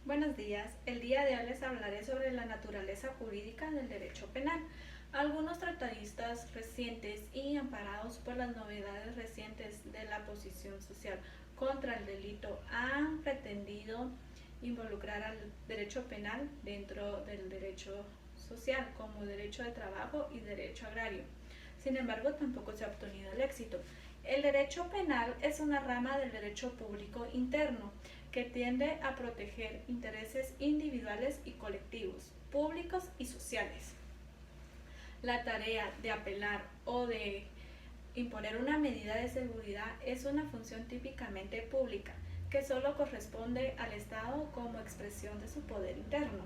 Buenos días. El día de hoy les hablaré sobre la naturaleza jurídica del derecho penal. Algunos tratadistas recientes y amparados por las novedades recientes de la posición social contra el delito han pretendido involucrar al derecho penal dentro del derecho social como derecho de trabajo y derecho agrario. Sin embargo, tampoco se ha obtenido el éxito. El derecho penal es una rama del derecho público interno que tiende a proteger intereses individuales y colectivos, públicos y sociales. La tarea de apelar o de imponer una medida de seguridad es una función típicamente pública, que solo corresponde al Estado como expresión de su poder interno,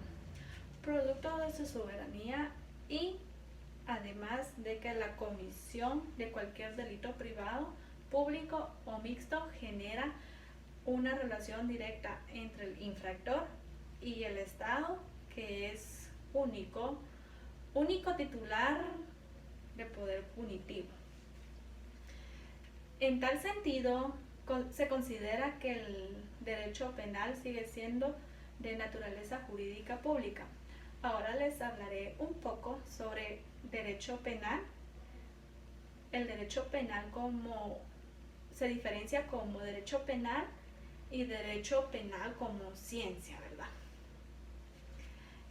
producto de su soberanía y además de que la comisión de cualquier delito privado, público o mixto genera una relación directa entre el infractor y el Estado, que es único titular de poder punitivo. En tal sentido, se considera que el derecho penal sigue siendo de naturaleza jurídica pública. Ahora les hablaré un poco sobre derecho penal. El derecho penal se diferencia como derecho penal y derecho penal como ciencia, ¿verdad?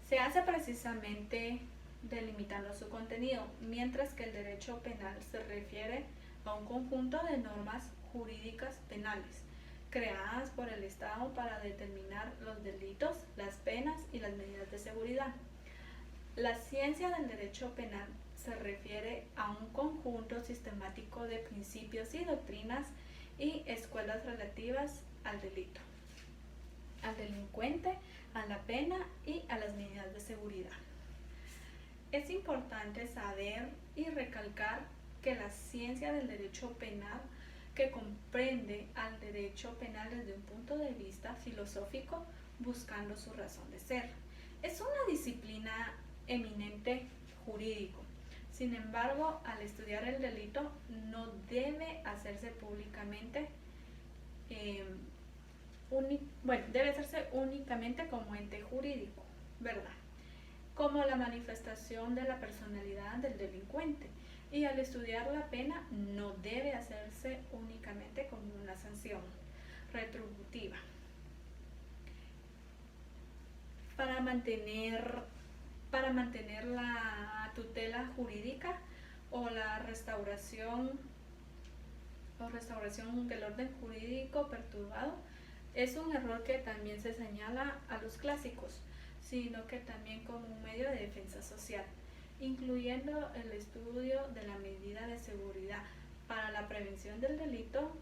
Se hace precisamente delimitando su contenido, mientras que el derecho penal se refiere a un conjunto de normas jurídicas penales creadas por el Estado para determinar los delitos, las penas y las medidas de seguridad. La ciencia del derecho penal se refiere a un conjunto sistemático de principios y doctrinas y escuelas relativas al delito, al delincuente, a la pena y a las medidas de seguridad. Es importante saber y recalcar que la ciencia del derecho penal, que comprende al derecho penal desde un punto de vista filosófico, buscando su razón de ser, es una disciplina eminente jurídico. Sin embargo, al estudiar el delito no debe hacerse públicamente debe hacerse únicamente como ente jurídico, ¿verdad? Como la manifestación de la personalidad del delincuente. Y al estudiar la pena no debe hacerse únicamente como una sanción retributiva. Para mantener la tutela jurídica o la restauración del orden jurídico perturbado, es un error que también se señala a los clásicos, sino que también como un medio de defensa social, incluyendo el estudio de la medida de seguridad para la prevención del delito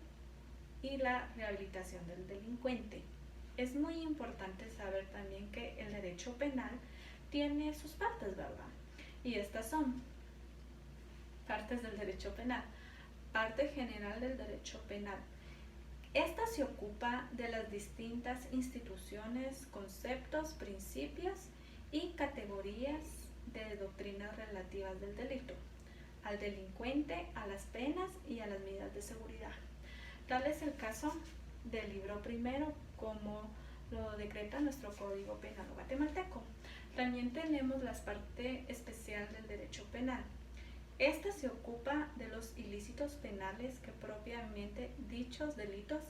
y la rehabilitación del delincuente. Es muy importante saber también que el derecho penal tiene sus partes, ¿verdad? Y estas son partes del derecho penal. Parte general del derecho penal. Esta se ocupa de las distintas instituciones, conceptos, principios y categorías de doctrinas relativas del delito, al delincuente, a las penas y a las medidas de seguridad. Tal es el caso del libro primero, como lo decreta nuestro Código Penal guatemalteco. También tenemos la parte especial del derecho penal. Esta se ocupa de los ilícitos penales que propiamente dichos delitos,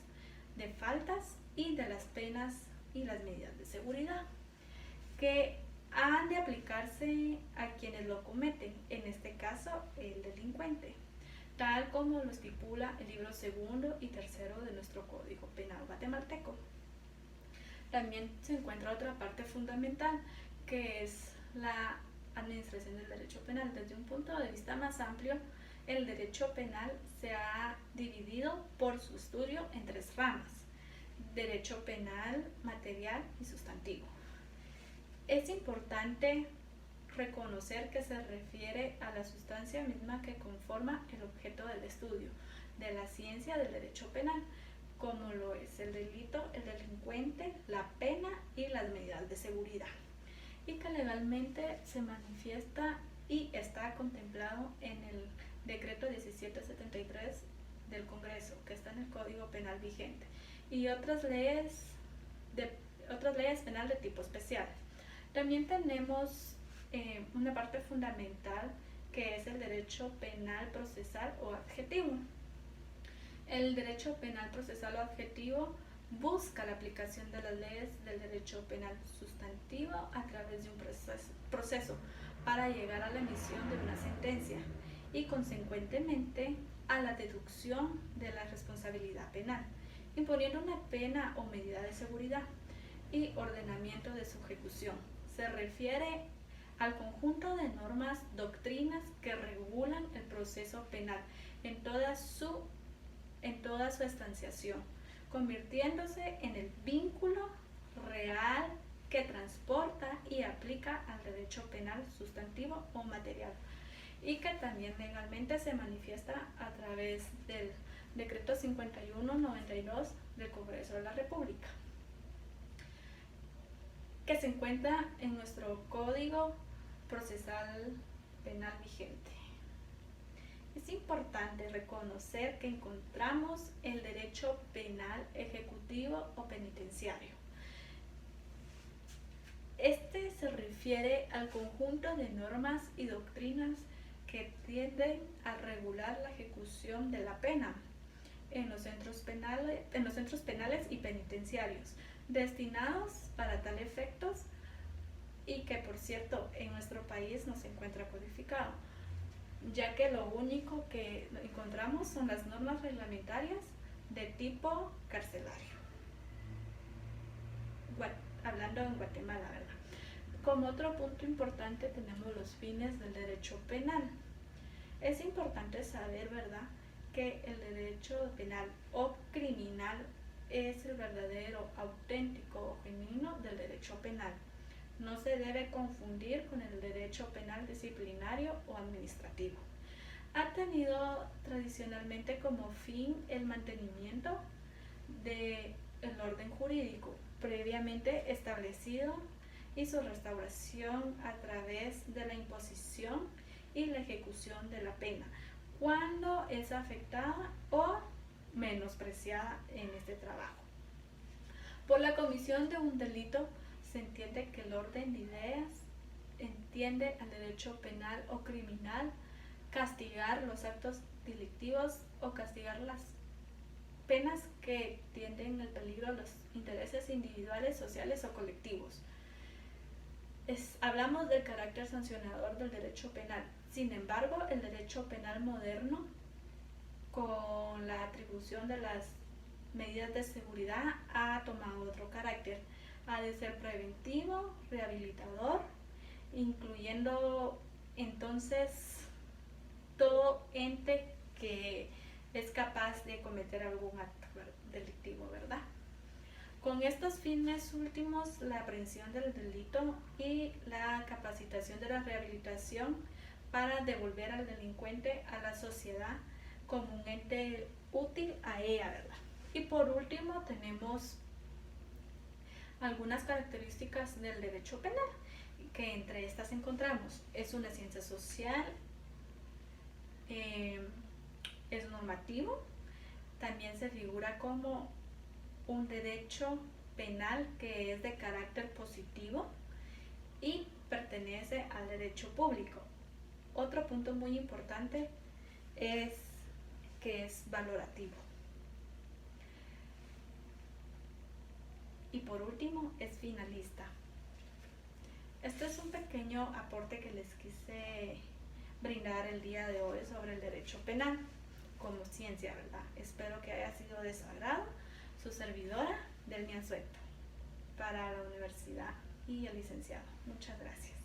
de faltas y de las penas y las medidas de seguridad que han de aplicarse a quienes lo cometen, en este caso el delincuente, tal como lo estipula el libro segundo y tercero de nuestro Código Penal guatemalteco. También se encuentra otra parte fundamental, que es la administración del derecho penal. Desde un punto de vista más amplio, el derecho penal se ha dividido por su estudio en tres ramas: derecho penal, material y sustantivo. Es importante reconocer que se refiere a la sustancia misma que conforma el objeto del estudio de la ciencia del derecho penal, como lo es el delito, el delincuente, la pena y las medidas de seguridad, y que legalmente se manifiesta y está contemplado en el decreto 1773 del Congreso, que está en el Código Penal vigente, y otras leyes otras leyes penales de tipo especial. También tenemos una parte fundamental que es el derecho penal procesal o adjetivo. El derecho penal procesal o adjetivo busca la aplicación de las leyes del derecho penal sustantivo a través de un proceso para llegar a la emisión de una sentencia y consecuentemente a la deducción de la responsabilidad penal, imponiendo una pena o medida de seguridad y ordenamiento de su ejecución. Se refiere al conjunto de normas, doctrinas que regulan el proceso penal en toda su estanciación, convirtiéndose en el vínculo real que transporta y aplica al derecho penal sustantivo o material, y que también legalmente se manifiesta a través del Decreto 5192 del Congreso de la República, que se encuentra en nuestro Código Procesal Penal vigente. Es importante reconocer que encontramos el derecho penal ejecutivo o penitenciario. Este se refiere al conjunto de normas y doctrinas que tienden a regular la ejecución de la pena en los centros penales y penitenciarios, destinados para tal efectos y que, por cierto, en nuestro país no se encuentra codificado, ya que lo único que encontramos son las normas reglamentarias de tipo carcelario. Bueno, hablando en Guatemala, ¿verdad? Como otro punto importante tenemos los fines del derecho penal. Es importante saber, ¿verdad?, que el derecho penal o criminal es el verdadero, auténtico o genuino del derecho penal. No se debe confundir con el derecho penal disciplinario o administrativo. Ha tenido tradicionalmente como fin el mantenimiento del orden jurídico previamente establecido y su restauración a través de la imposición y la ejecución de la pena, cuando es afectada o menospreciada en este trabajo. Por la comisión de un delito se entiende que el orden de ideas entiende al derecho penal o criminal castigar los actos delictivos o castigar las penas que tienden al peligro a los intereses individuales, sociales o colectivos. Hablamos del carácter sancionador del derecho penal. Sin embargo, el derecho penal moderno, con la atribución de las medidas de seguridad, ha tomado otro carácter. Ha de ser preventivo, rehabilitador, incluyendo entonces todo ente que es capaz de cometer algún acto delictivo, ¿verdad? Con estos fines últimos, la aprehensión del delito y la capacitación de la rehabilitación para devolver al delincuente a la sociedad como un ente útil a ella, ¿verdad? Y por último tenemos algunas características del derecho penal, que entre estas encontramos: es una ciencia social, es normativo, también se figura como un derecho penal que es de carácter positivo y pertenece al derecho público. Otro punto muy importante es que es valorativo. Y por último, es finalista. Este es un pequeño aporte que les quise brindar el día de hoy sobre el derecho penal como ciencia, ¿verdad? Espero que haya sido de su agrado. Su servidora, Delmia Sueto, para la universidad y el licenciado. Muchas gracias.